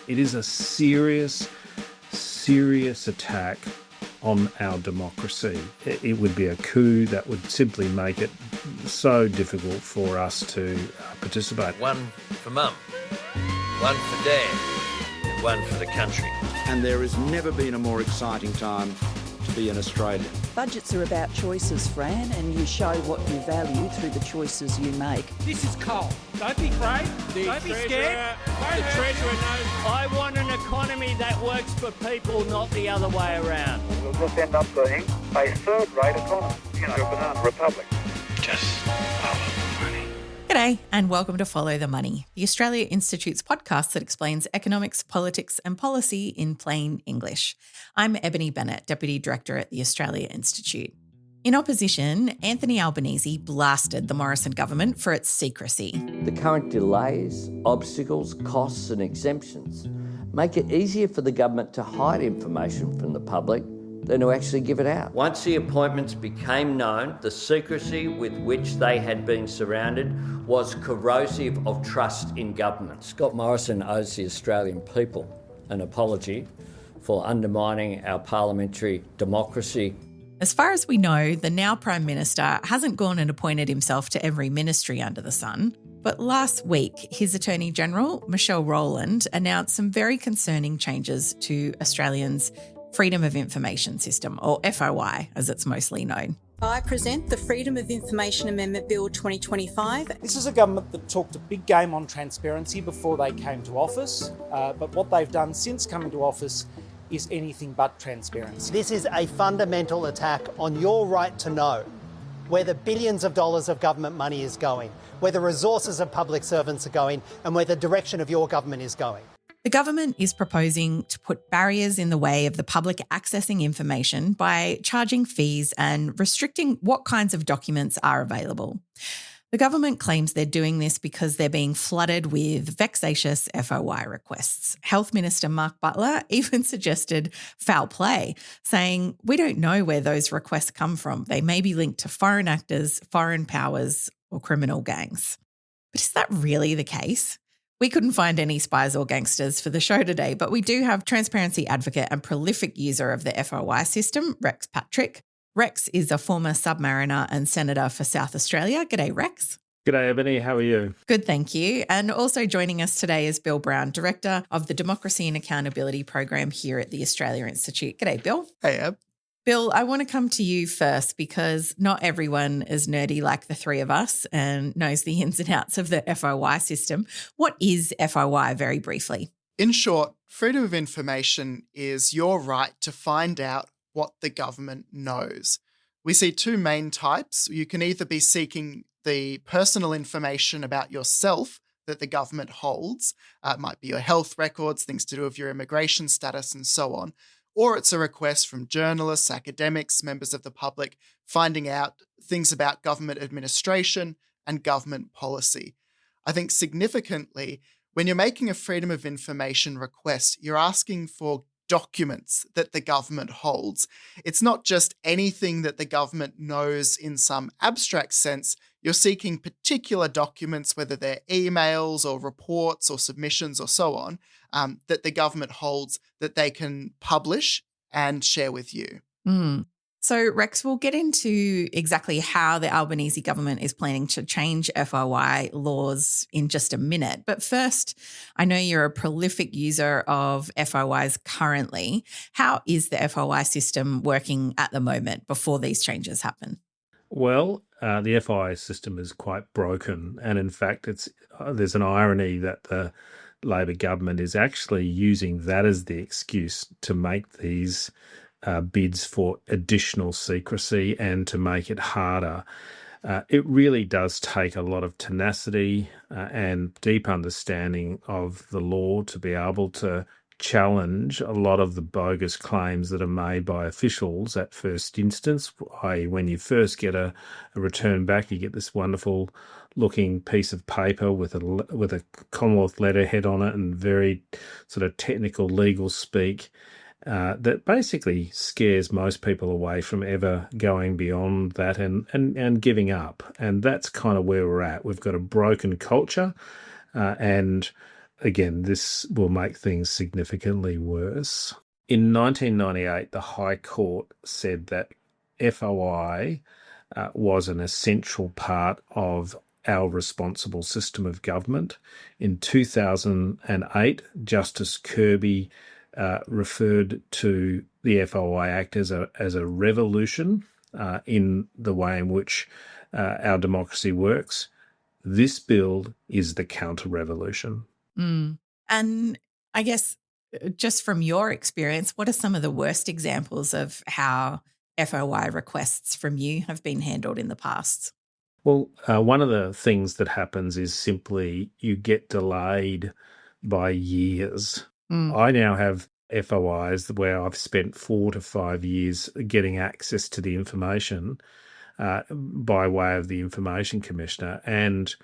It is a serious attack on our democracy. It would be a coup that would simply make it so difficult for us to participate. One for Mum, one for Dad, and one for the country. And there has never been a more exciting time to be an Australian. Budgets are about choices, Fran, and you show what you value through the choices you make. This is coal. Don't be afraid. Don't be scared. The Treasurer knows. I want an economy that works for people, not the other way around. We'll just end up being a third-rate economy, a banana republic. Just follow the money. G'day and welcome to Follow the Money, the Australia Institute's podcast that explains economics, politics and policy in plain English. I'm Ebony Bennett, Deputy Director at the Australia Institute. In opposition, Anthony Albanese blasted the Morrison government for its secrecy. The current delays, obstacles, costs and exemptions make it easier for the government to hide information from the public than to actually give it out. Once the appointments became known, the secrecy with which they had been surrounded was corrosive of trust in government. Scott Morrison owes the Australian people an apology for undermining our parliamentary democracy. As far as we know, the now Prime Minister hasn't gone and appointed himself to every ministry under the sun. But last week, his Attorney General, Michelle Rowland, announced some very concerning changes to Australians' Freedom of Information System, or FOI as it's mostly known. I present the Freedom of Information Amendment Bill 2025. This is a government that talked a big game on transparency before they came to office, but what they've done since coming to office is anything but transparency. This is a fundamental attack on your right to know where the billions of dollars of government money is going, where the resources of public servants are going, and where the direction of your government is going. The government is proposing to put barriers in the way of the public accessing information by charging fees and restricting what kinds of documents are available. The government claims they're doing this because they're being flooded with vexatious FOI requests. Health Minister Mark Butler even suggested foul play, saying, "We don't know where those requests come from. They may be linked to foreign actors, foreign powers, or criminal gangs." But is that really the case? We couldn't find any spies or gangsters for the show today, but we do have transparency advocate and prolific user of the FOI system, Rex Patrick. Rex is a former submariner and senator for South Australia. G'day, Rex. G'day, Ebony. How are you? Good, thank you. And also joining us today is Bill Browne, Director of the Democracy and Accountability Program here at the Australia Institute. G'day, Bill. Hey, Eb. Bill, I want to come to you first because not everyone is nerdy like the three of us and knows the ins and outs of the FOI system. What is FOI, very briefly? In short, freedom of information is your right to find out what the government knows. We see two main types. You can either be seeking the personal information about yourself that the government holds. It might be your health records, things to do with your immigration status and so on. Or it's a request from journalists, academics, members of the public, finding out things about government administration and government policy. I think significantly, when you're making a freedom of information request, you're asking for documents that the government holds. It's not just anything that the government knows in some abstract sense. You're seeking particular documents, whether they're emails or reports or submissions or so on, that the government holds that they can publish and share with you. So, Rex, we'll get into exactly how the Albanese government is planning to change FOI laws in just a minute. But first, I know you're a prolific user of FOIs currently. How is the FOI system working at the moment before these changes happen? Well, the FOI system is quite broken. And in fact, there's an irony that the Labor government is actually using that as the excuse to make these bids for additional secrecy and to make it harder. It really does take a lot of tenacity and deep understanding of the law to be able to challenge a lot of the bogus claims that are made by officials at first instance, i.e. when you first get a return back, you get this wonderful looking piece of paper with a Commonwealth letterhead on it and very sort of technical legal speak that basically scares most people away from ever going beyond that and giving up. And that's kind of where we're at. We've got a broken culture and again, this will make things significantly worse. In 1998, the High Court said that FOI was an essential part of our responsible system of government. In 2008, Justice Kirby referred to the FOI Act as a revolution in the way in which our democracy works. This bill is the counter-revolution. And I guess just from your experience, what are some of the worst examples of how FOI requests from you have been handled in the past? Well, one of the things that happens is simply you get delayed by years. I now have FOIs where I've spent 4 to 5 years getting access to the information by way of the Information Commissioner, and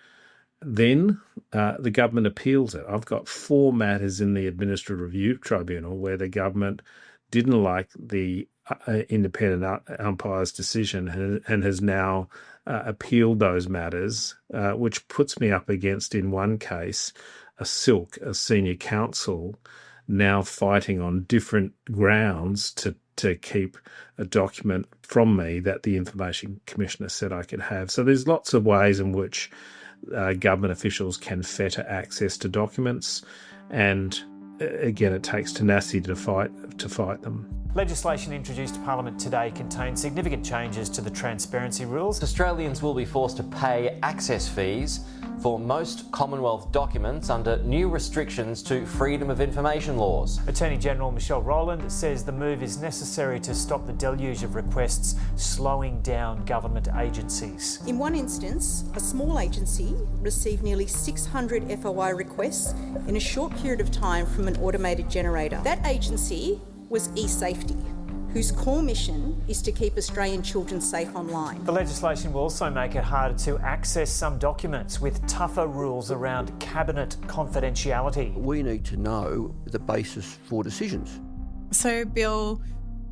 then the government appeals it. I've got 4 matters in the Administrative Review Tribunal where the government didn't like the independent umpire's decision and has now appealed those matters, which puts me up against, in one case, a senior counsel, now fighting on different grounds to keep a document from me that the Information Commissioner said I could have. So there's lots of ways in which government officials can fetter access to documents, and again, it takes tenacity to fight them. Legislation introduced to Parliament today contains significant changes to the transparency rules. Australians will be forced to pay access fees for most Commonwealth documents under new restrictions to freedom of information laws. Attorney General Michelle Rowland says the move is necessary to stop the deluge of requests slowing down government agencies. In one instance, a small agency received nearly 600 FOI requests in a short period of time from an automated generator. That agency was eSafety, whose core mission is to keep Australian children safe online. The legislation will also make it harder to access some documents with tougher rules around cabinet confidentiality. We need to know the basis for decisions. So, Bill,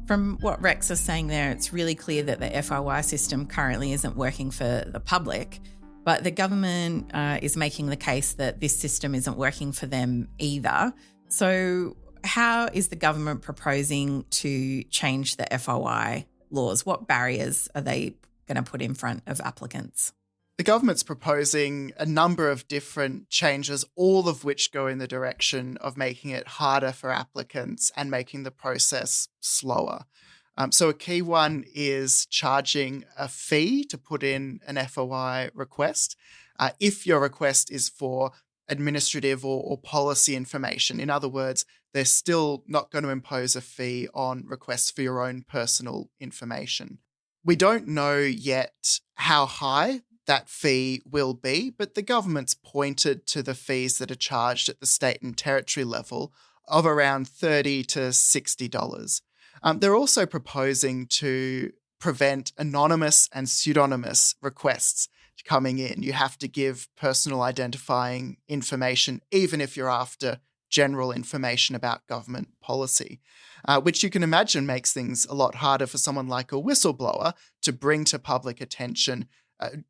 from what Rex is saying there, it's really clear that the FOI system currently isn't working for the public, but the government is making the case that this system isn't working for them either. So how is the government proposing to change the FOI laws? What barriers are they going to put in front of applicants? The government's proposing a number of different changes, all of which go in the direction of making it harder for applicants and making the process slower. So a key one is charging a fee to put in an FOI request if your request is for administrative or policy information. In other words, they're still not going to impose a fee on requests for your own personal information. We don't know yet how high that fee will be, but the government's pointed to the fees that are charged at the state and territory level of around $30 to $60. They're also proposing to prevent anonymous and pseudonymous requests coming in. You have to give personal identifying information, even if you're after general information about government policy, which you can imagine makes things a lot harder for someone like a whistleblower to bring to public attention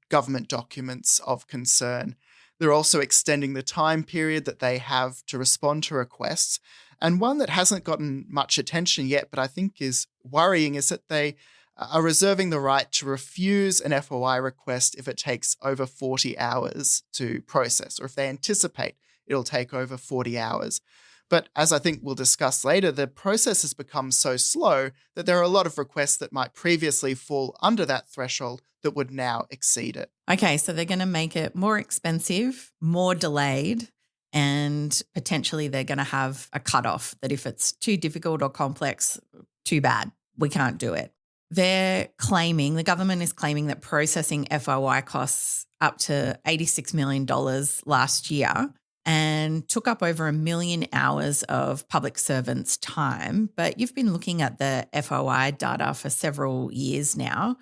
government documents of concern. They're also extending the time period that they have to respond to requests. And one that hasn't gotten much attention yet, but I think is worrying, is that they are reserving the right to refuse an FOI request if it takes over 40 hours to process, or if they anticipate it'll take over 40 hours. But as I think we'll discuss later, the process has become so slow that there are a lot of requests that might previously fall under that threshold that would now exceed it. Okay, so they're going to make it more expensive, more delayed, and potentially they're going to have a cutoff that if it's too difficult or complex, too bad, we can't do it. The government is claiming that processing FOI costs up to $86 million last year and took up over 1 million hours of public servants' time. But you've been looking at the FOI data for several years now.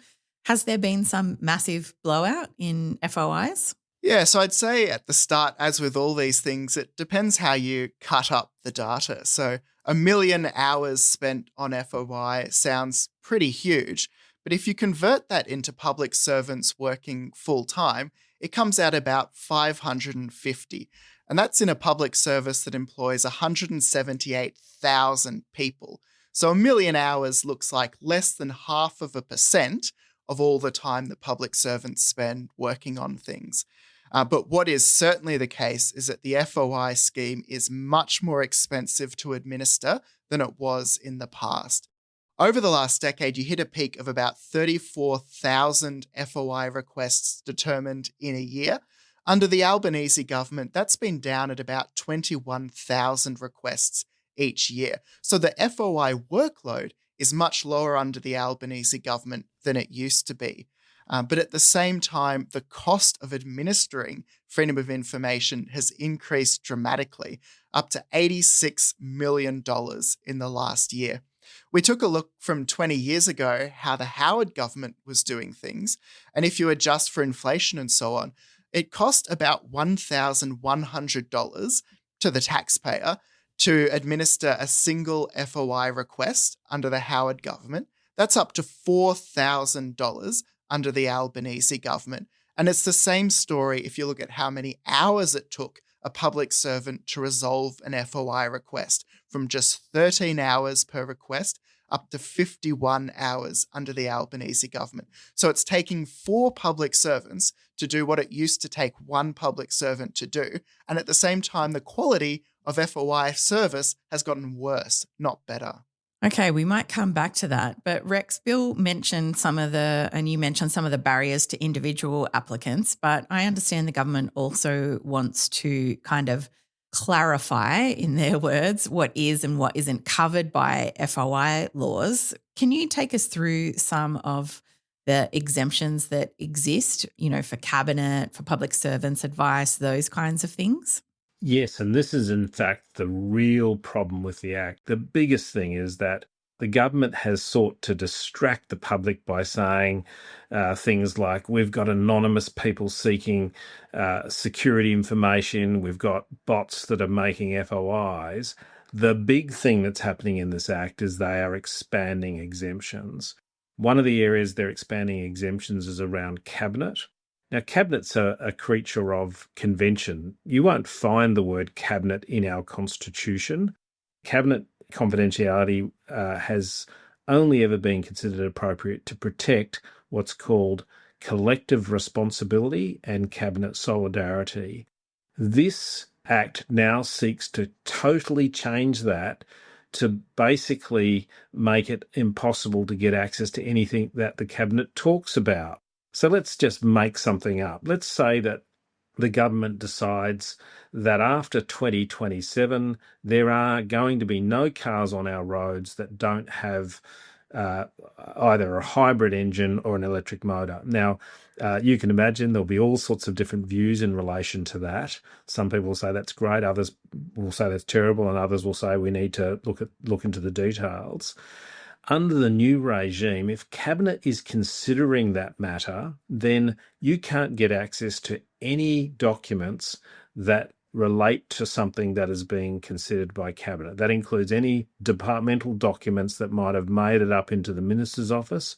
Has there been some massive blowout in FOIs? Yeah, so I'd say at the start, as with all these things, it depends how you cut up the data. So 1 million hours spent on FOI sounds pretty huge, but if you convert that into public servants working full time, it comes out about 550. And that's in a public service that employs 178,000 people. So 1 million hours looks like less than 0.5% of all the time that public servants spend working on things. But what is certainly the case is that the FOI scheme is much more expensive to administer than it was in the past. Over the last decade, you hit a peak of about 34,000 FOI requests determined in a year. Under the Albanese government, that's been down at about 21,000 requests each year. So the FOI workload is much lower under the Albanese government than it used to be. But at the same time, the cost of administering freedom of information has increased dramatically, up to $86 million in the last year. We took a look from 20 years ago how the Howard government was doing things, and if you adjust for inflation and so on, it cost about $1,100 to the taxpayer to administer a single FOI request under the Howard government. That's up to $4,000 under the Albanese government. And it's the same story if you look at how many hours it took a public servant to resolve an FOI request, from just 13 hours per request up to 51 hours under the Albanese government. So it's taking 4 public servants to do what it used to take 1 public servant to do. And at the same time, the quality of FOI service has gotten worse, not better. Okay, we might come back to that. But Rex, Bill mentioned and you mentioned some of the barriers to individual applicants, but I understand the government also wants to kind of clarify, in their words, what is and what isn't covered by FOI laws. Can you take us through some of the exemptions that exist, for cabinet, for public servants, advice, those kinds of things? Yes, and this is in fact the real problem with the Act. The biggest thing is that the government has sought to distract the public by saying things like, we've got anonymous people seeking security information, we've got bots that are making FOIs. The big thing that's happening in this Act is they are expanding exemptions. One of the areas they're expanding exemptions is around cabinet. Now, cabinet's a creature of convention. You won't find the word cabinet in our constitution. Cabinet confidentiality has only ever been considered appropriate to protect what's called collective responsibility and cabinet solidarity. This Act now seeks to totally change that, to basically make it impossible to get access to anything that the cabinet talks about. So let's just make something up. Let's say that the government decides that after 2027, there are going to be no cars on our roads that don't have either a hybrid engine or an electric motor. Now, you can imagine there'll be all sorts of different views in relation to that. Some people will say that's great, others will say that's terrible, and others will say we need to look into the details. Under the new regime, if Cabinet is considering that matter, then you can't get access to any documents that relate to something that is being considered by Cabinet. That includes any departmental documents that might have made it up into the Minister's office.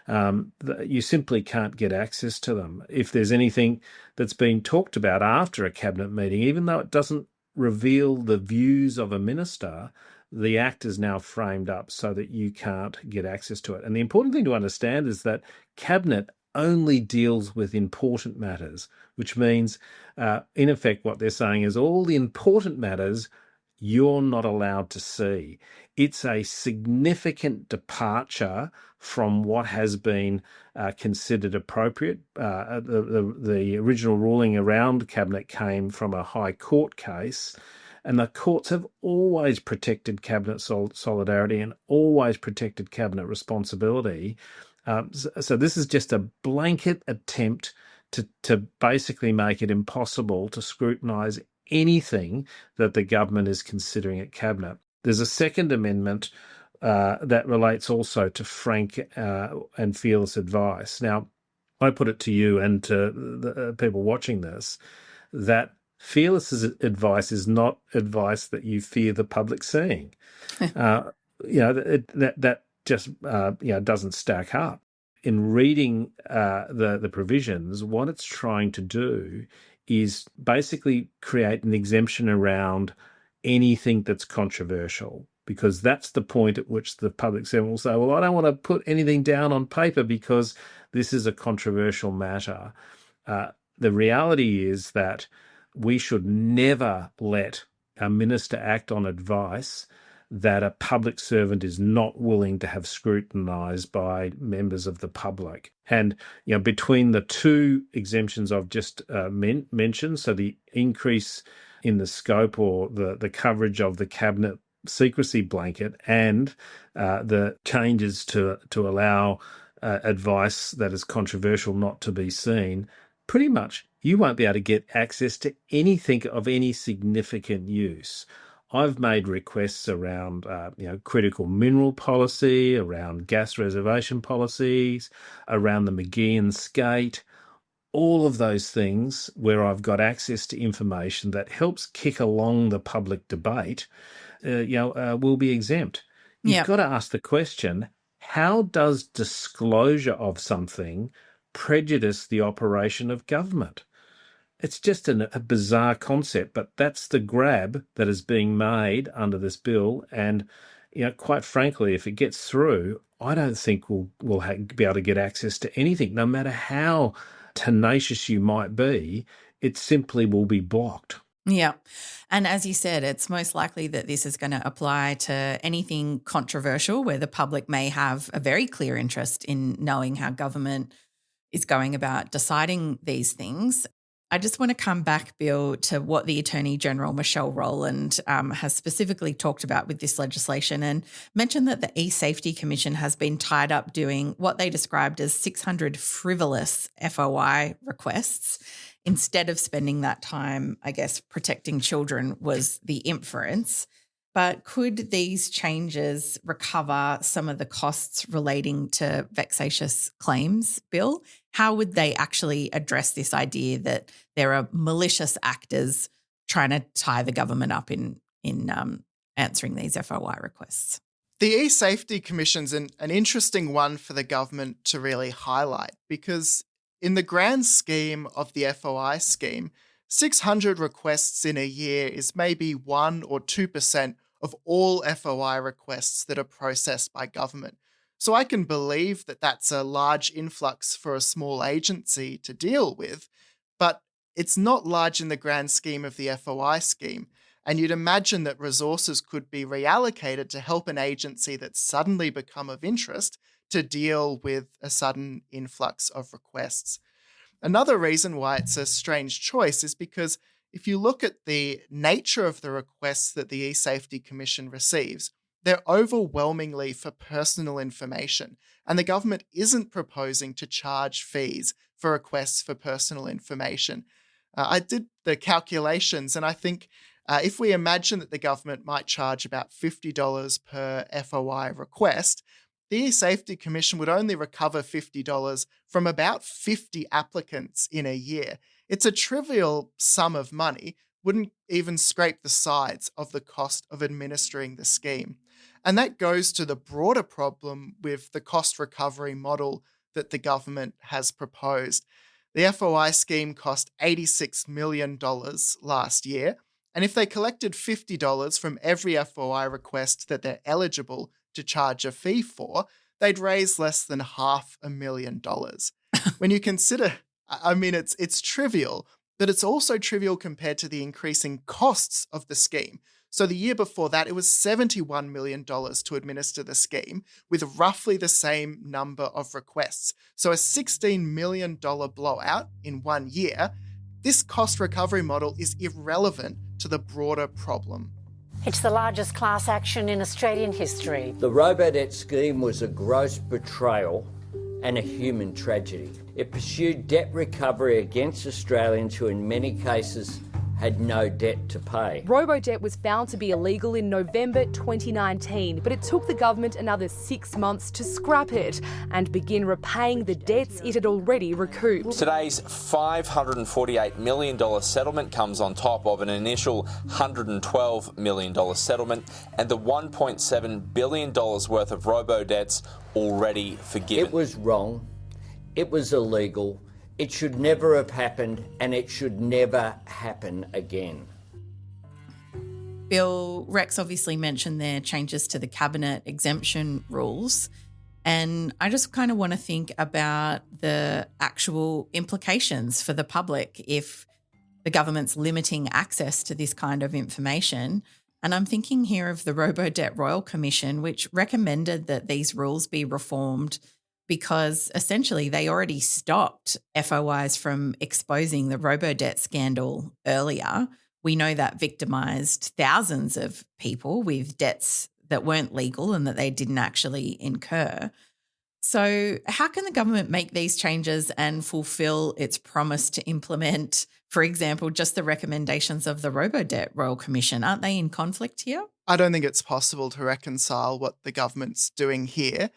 You simply can't get access to them. If there's anything that's been talked about after a Cabinet meeting, even though it doesn't reveal the views of a minister, the Act is now framed up so that you can't get access to it. And the important thing to understand is that Cabinet only deals with important matters, which means, in effect, what they're saying is all the important matters you're not allowed to see. It's a significant departure from what has been considered appropriate. The original ruling around Cabinet came from a High Court case, and the courts have always protected Cabinet solidarity and always protected Cabinet responsibility. So this is just a blanket attempt to basically make it impossible to scrutinise anything that the government is considering at Cabinet. There's a second amendment that relates also to frank and fearless advice. Now, I put it to you and to the people watching this that fearless advice is not advice that you fear the public seeing. That just doesn't stack up. In reading the provisions, what it's trying to do is basically create an exemption around anything that's controversial, because that's the point at which the public servant will say, well, I don't want to put anything down on paper because this is a controversial matter. The reality is that we should never let a minister act on advice that a public servant is not willing to have scrutinised by members of the public. And between the two exemptions I've just mentioned, so the increase in the scope or the coverage of the cabinet secrecy blanket and the changes to allow advice that is controversial not to be seen, pretty much you won't be able to get access to anything of any significant use. I've made requests around, critical mineral policy, around gas reservation policies, around the McGeehan skate, all of those things where I've got access to information that helps kick along the public debate, will be exempt. You've got to ask the question, how does disclosure of something prejudice the operation of government? It's just a bizarre concept, but that's the grab that is being made under this bill. And, quite frankly, if it gets through, I don't think we'll be able to get access to anything, no matter how tenacious you might be. It simply will be blocked. Yeah. And as you said, it's most likely that this is going to apply to anything controversial where the public may have a very clear interest in knowing how government is going about deciding these things. I just want to come back, Bill, to what the Attorney General, Michelle Rowland, has specifically talked about with this legislation and mentioned that the E-Safety Commission has been tied up doing what they described as 600 frivolous FOI requests. Instead of spending that time, I guess, protecting children was the inference. But could these changes recover some of the costs relating to vexatious claims, Bill? How would they actually address this idea that there are malicious actors trying to tie the government up in answering these FOI requests? The E-Safety Commission's an interesting one for the government to really highlight, because in the grand scheme of the FOI scheme, 600 requests in a year is maybe 1 or 2% of all FOI requests that are processed by government. So I can believe that that's a large influx for a small agency to deal with, but it's not large in the grand scheme of the FOI scheme. And you'd imagine that resources could be reallocated to help an agency that's suddenly become of interest to deal with a sudden influx of requests. Another reason why it's a strange choice is because if you look at the nature of the requests that the E-Safety Commission receives, they're overwhelmingly for personal information, and the government isn't proposing to charge fees for requests for personal information. I did the calculations, and I think if we imagine that the government might charge about $50 per FOI request, the E-Safety Commission would only recover $50 from about 50 applicants in a year. It's a trivial sum of money, wouldn't even scrape the sides of the cost of administering the scheme. And that goes to the broader problem with the cost recovery model that the government has proposed. The FOI scheme cost $86 million last year, and if they collected $50 from every FOI request that they're eligible to charge a fee for, they'd raise less than $500,000. When you consider, it's trivial, but it's also trivial compared to the increasing costs of the scheme. So the year before that, it was $71 million to administer the scheme with roughly the same number of requests. So a $16 million blowout in 1 year. This cost recovery model is irrelevant to the broader problem. It's the largest class action in Australian history. The robo-debt scheme was a gross betrayal and a human tragedy. It pursued debt recovery against Australians who in many cases had no debt to pay. Robo-debt was found to be illegal in November 2019, but it took the government another 6 months to scrap it and begin repaying the debts it had already recouped. Today's $548 million settlement comes on top of an initial $112 million settlement and the $1.7 billion worth of robo-debts already forgiven. It was wrong. It was illegal. It should never have happened, and it should never happen again. Bill, Rex obviously mentioned their changes to the cabinet exemption rules. And I just kind of want to think about the actual implications for the public if the government's limiting access to this kind of information. And I'm thinking here of the Robo-Debt Royal Commission, which recommended that these rules be reformed because essentially they already stopped FOIs from exposing the robo-debt scandal earlier. We know that victimised thousands of people with debts that weren't legal and that they didn't actually incur. So how can the government make these changes and fulfil its promise to implement, for example, just the recommendations of the Robo-Debt Royal Commission? Aren't they in conflict here? I don't think it's possible to reconcile what the government's doing here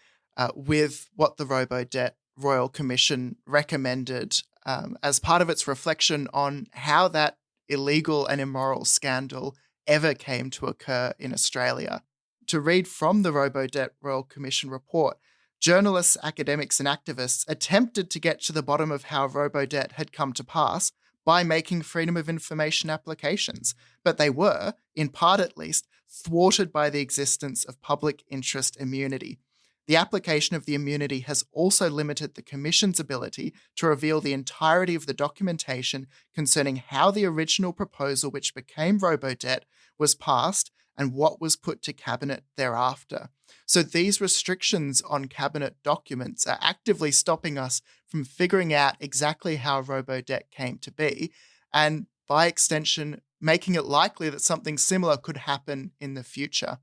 with what the Robo-Debt Royal Commission recommended as part of its reflection on how that illegal and immoral scandal ever came to occur in Australia. To read from the Robo-Debt Royal Commission report, journalists, academics and activists attempted to get to the bottom of how robo-debt had come to pass by making freedom of information applications, but they were, in part at least, thwarted by the existence of public interest immunity. The application of the immunity has also limited the Commission's ability to reveal the entirety of the documentation concerning how the original proposal which became robo-debt was passed and what was put to Cabinet thereafter. So these restrictions on Cabinet documents are actively stopping us from figuring out exactly how robo-debt came to be, and by extension, making it likely that something similar could happen in the future.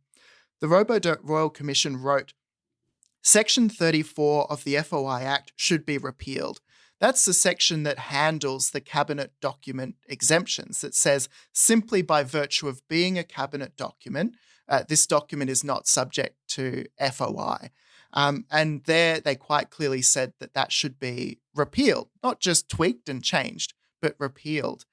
The Robo-Debt Royal Commission wrote, Section 34 of the FOI Act should be repealed. That's the section that handles the cabinet document exemptions, that says simply by virtue of being a cabinet document, this document is not subject to FOI. And there they quite clearly said that that should be repealed, not just tweaked and changed, but repealed.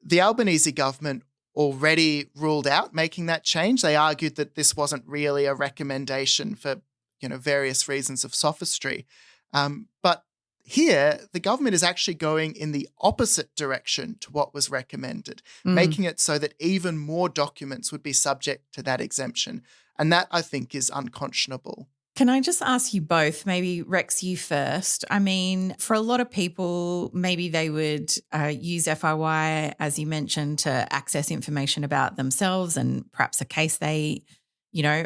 The Albanese government already ruled out making that change. They argued that this wasn't really a recommendation for various reasons of sophistry. But here, the government is actually going in the opposite direction to what was recommended, making it so that even more documents would be subject to that exemption. And that, I think, is unconscionable. Can I just ask you both, maybe Rex, you first? I mean, for a lot of people, maybe they would use FOI, as you mentioned, to access information about themselves and perhaps a case they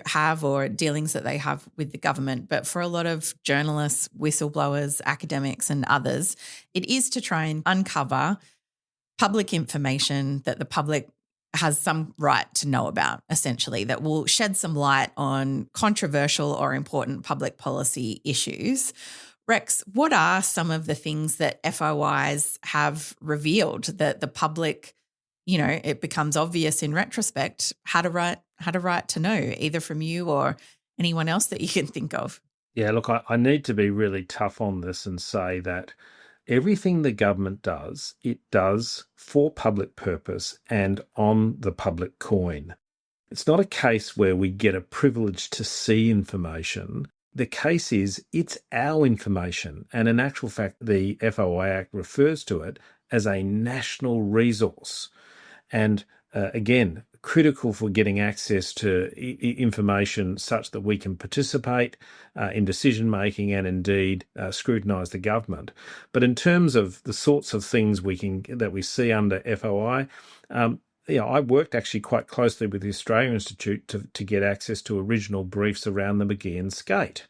have or dealings that they have with the government. But for a lot of journalists, whistleblowers, academics and others, it is to try and uncover public information that the public has some right to know about, essentially, that will shed some light on controversial or important public policy issues. Rex, what are some of the things that FOIs have revealed that the public, it becomes obvious in retrospect had a right to know, either from you or anyone else that you can think of? Yeah, look, I need to be really tough on this and say that everything the government does, it does for public purpose and on the public coin. It's not a case where we get a privilege to see information. The case is it's our information. And in actual fact, the FOI Act refers to it as a national resource. And again, critical for getting access to information such that we can participate in decision-making and indeed scrutinise the government. But in terms of the sorts of things that we see under FOI, I worked actually quite closely with the Australia Institute to get access to original briefs around the McGeehan skate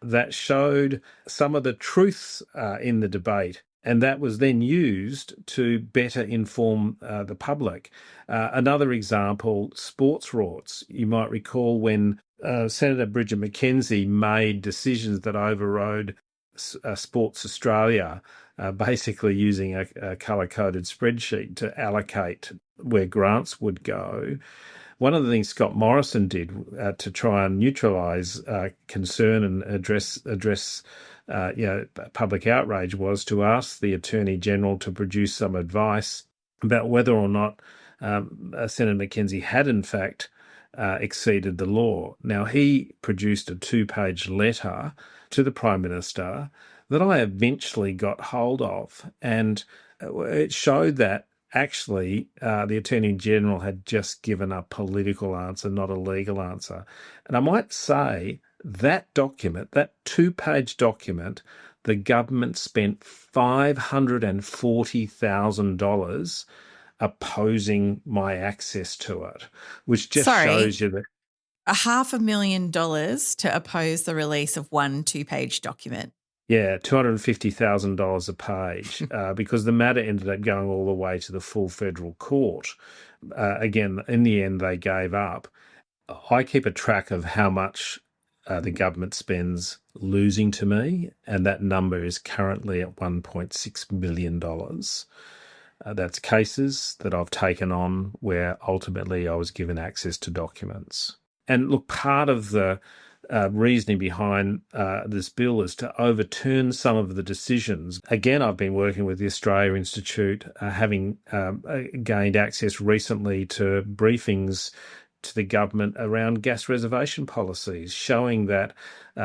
that showed some of the truths in the debate. And that was then used to better inform the public. Another example, sports rorts. You might recall when Senator Bridget McKenzie made decisions that overrode Sports Australia, basically using a colour-coded spreadsheet to allocate where grants would go. One of the things Scott Morrison did to try and neutralise concern and address public outrage was to ask the Attorney General to produce some advice about whether or not Senator McKenzie had in fact exceeded the law. Now, he produced a 2-page letter to the Prime Minister that I eventually got hold of. And it showed that actually the Attorney General had just given a political answer, not a legal answer. And I might say that document, that 2-page document, the government spent $540,000 opposing my access to it, which just shows you that. $500,000 to oppose the release of one 2-page document. Yeah, $250,000 a page because the matter ended up going all the way to the full federal court. Again, in the end, they gave up. I keep a track of how much the government spends losing to me, and that number is currently at $1.6 million. That's cases that I've taken on where ultimately I was given access to documents. And look, part of the reasoning behind this bill is to overturn some of the decisions. Again, I've been working with the Australia Institute, having gained access recently to briefings to the government around gas reservation policies, showing that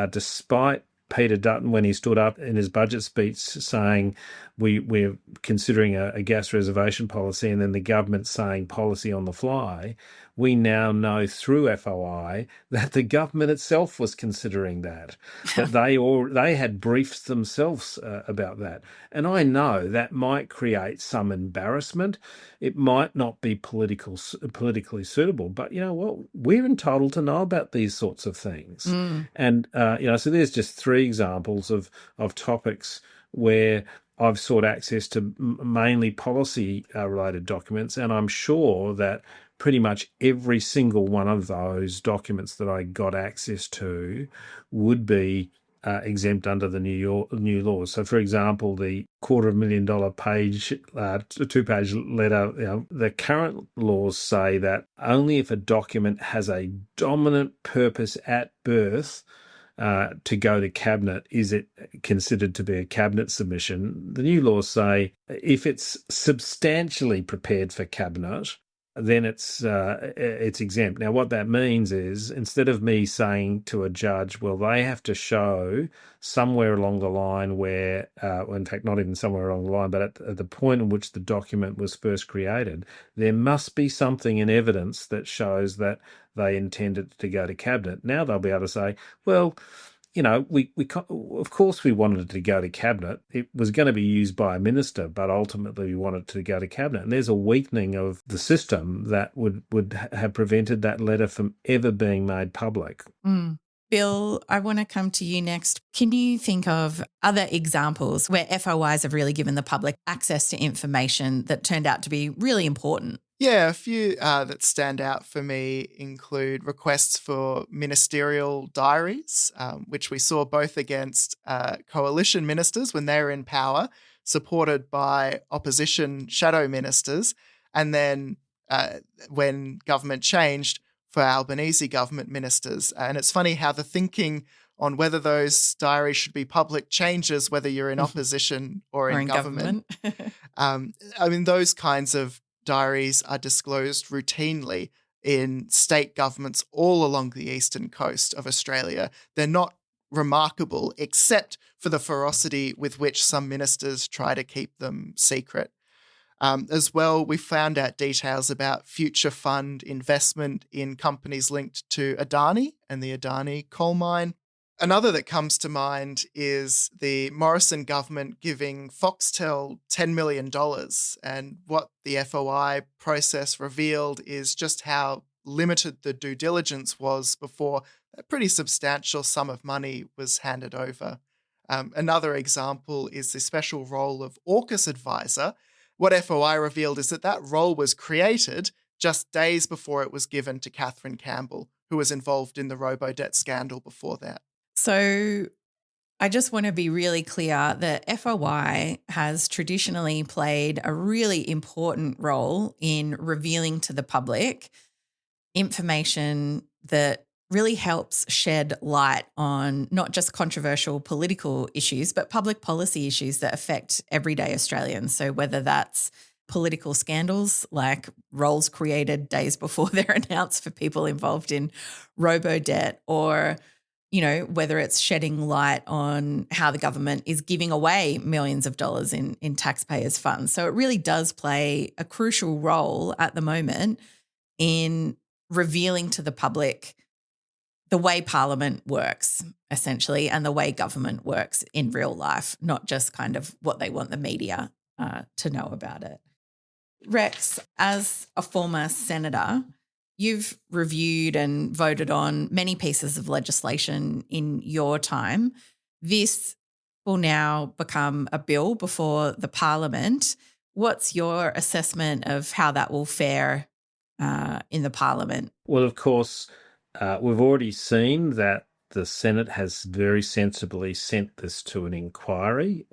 despite Peter Dutton, when he stood up in his budget speech saying we're considering a gas reservation policy, and then the government saying policy on the fly, we now know through FOI that the government itself was considering that they had briefs themselves about that. And I know that might create some embarrassment. It might not be politically suitable, but you know what? We're entitled to know about these sorts of things. And so there's just 3 examples of topics where I've sought access to mainly policy related documents, and I'm sure that pretty much every single one of those documents that I got access to would be exempt under the new laws. So, for example, the $250,000 page, 2-page letter, the current laws say that only if a document has a dominant purpose at birth to go to Cabinet is it considered to be a Cabinet submission. The new laws say if it's substantially prepared for Cabinet, then it's exempt. Now, what that means is instead of me saying to a judge, well, they have to show somewhere along the line where, in fact, not even somewhere along the line, but at the point in which the document was first created, there must be something in evidence that shows that they intended to go to Cabinet. Now they'll be able to say, well, you know, we of course we wanted it to go to Cabinet. It was going to be used by a minister, but ultimately we wanted it to go to Cabinet. And there's a weakening of the system that would have prevented that letter from ever being made public. Bill, I want to come to you next. Can you think of other examples where FOIs have really given the public access to information that turned out to be really important? Yeah, a few that stand out for me include requests for ministerial diaries, which we saw both against coalition ministers when they were in power, supported by opposition shadow ministers, and then when government changed, for Albanese government ministers. And it's funny how the thinking on whether those diaries should be public changes whether you're in opposition or in government. I mean, those kinds of diaries are disclosed routinely in state governments all along the eastern coast of Australia. They're not remarkable except for the ferocity with which some ministers try to keep them secret. As well, we found out details about future fund investment in companies linked to Adani and the Adani coal mine. Another that comes to mind is the Morrison government giving Foxtel $10 million. And what the FOI process revealed is just how limited the due diligence was before a pretty substantial sum of money was handed over. Another example is the special role of AUKUS advisor. What FOI revealed is that role was created just days before it was given to Catherine Campbell, who was involved in the robo-debt scandal before that. So I just want to be really clear that FOI has traditionally played a really important role in revealing to the public information that really helps shed light on not just controversial political issues, but public policy issues that affect everyday Australians. So whether that's political scandals like roles created days before they're announced for people involved in robo-debt, or whether it's shedding light on how the government is giving away millions of dollars in taxpayers' funds. So it really does play a crucial role at the moment in revealing to the public the way Parliament works, essentially, and the way government works in real life, not just kind of what they want the media to know about it. Rex, as a former senator, you've reviewed and voted on many pieces of legislation in your time. This will now become a bill before the Parliament. What's your assessment of how that will fare in the Parliament? Well, of course, we've already seen that the Senate has very sensibly sent this to an inquiry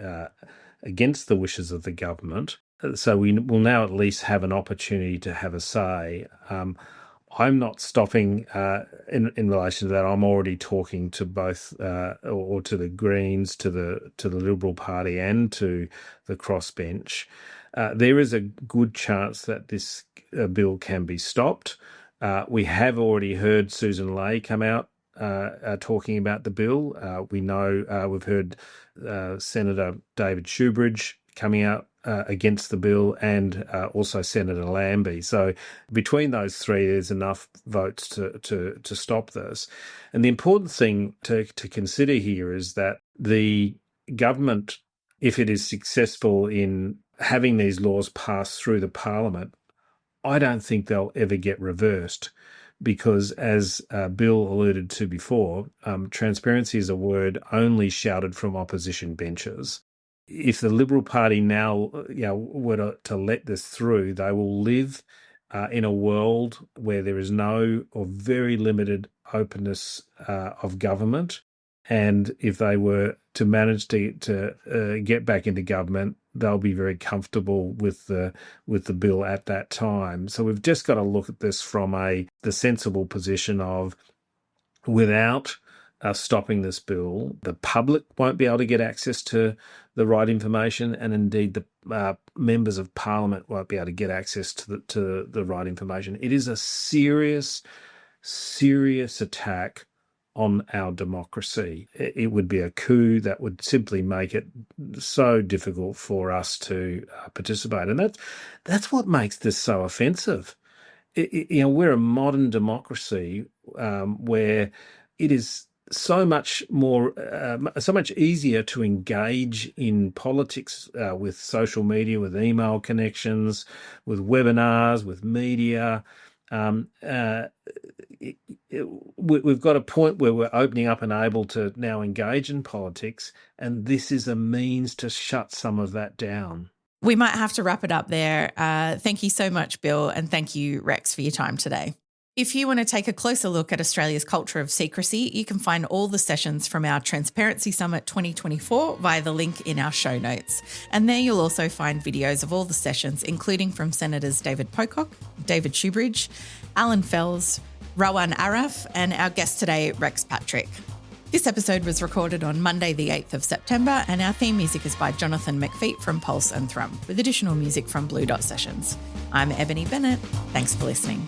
against the wishes of the government. So we will now at least have an opportunity to have a say. I'm not stopping in relation to that. I'm already talking to both, or to the Greens, to the Liberal Party, and to the crossbench. There is a good chance that this bill can be stopped. We have already heard Susan Ley come out talking about the bill. We know we've heard Senator David Shoebridge coming out against the bill, and also Senator Lambie. So between those three, there's enough votes to stop this. And the important thing to consider here is that the government, if it is successful in having these laws passed through the Parliament, I don't think they'll ever get reversed, because as Bill alluded to before, transparency is a word only shouted from opposition benches. If the Liberal Party now were to let this through, they will live in a world where there is no or very limited openness of government. And if they were to manage to get back into government, they'll be very comfortable with the bill at that time. So we've just got to look at this from the sensible position of, without stopping this bill, the public won't be able to get access to the right information, and indeed the members of Parliament won't be able to get access to the right information. It is a serious attack on our democracy. It would be a coup that would simply make it so difficult for us to participate. And that's what makes this so offensive. We're a modern democracy where it is so much easier to engage in politics with social media, with email connections, with webinars, with media. We've got a point where we're opening up and able to now engage in politics, and this is a means to shut some of that down. We might have to wrap it up there. Thank you so much, Bill, and thank you, Rex, for your time today. If you want to take a closer look at Australia's culture of secrecy, you can find all the sessions from our Transparency Summit 2024 via the link in our show notes. And there you'll also find videos of all the sessions, including from Senators David Pocock, David Shoebridge, Alan Fells, Rowan Araf, and our guest today, Rex Patrick. This episode was recorded on Monday, the 8th of September, and our theme music is by Jonathan McFeet from Pulse and Thrum, with additional music from Blue Dot Sessions. I'm Ebony Bennett. Thanks for listening.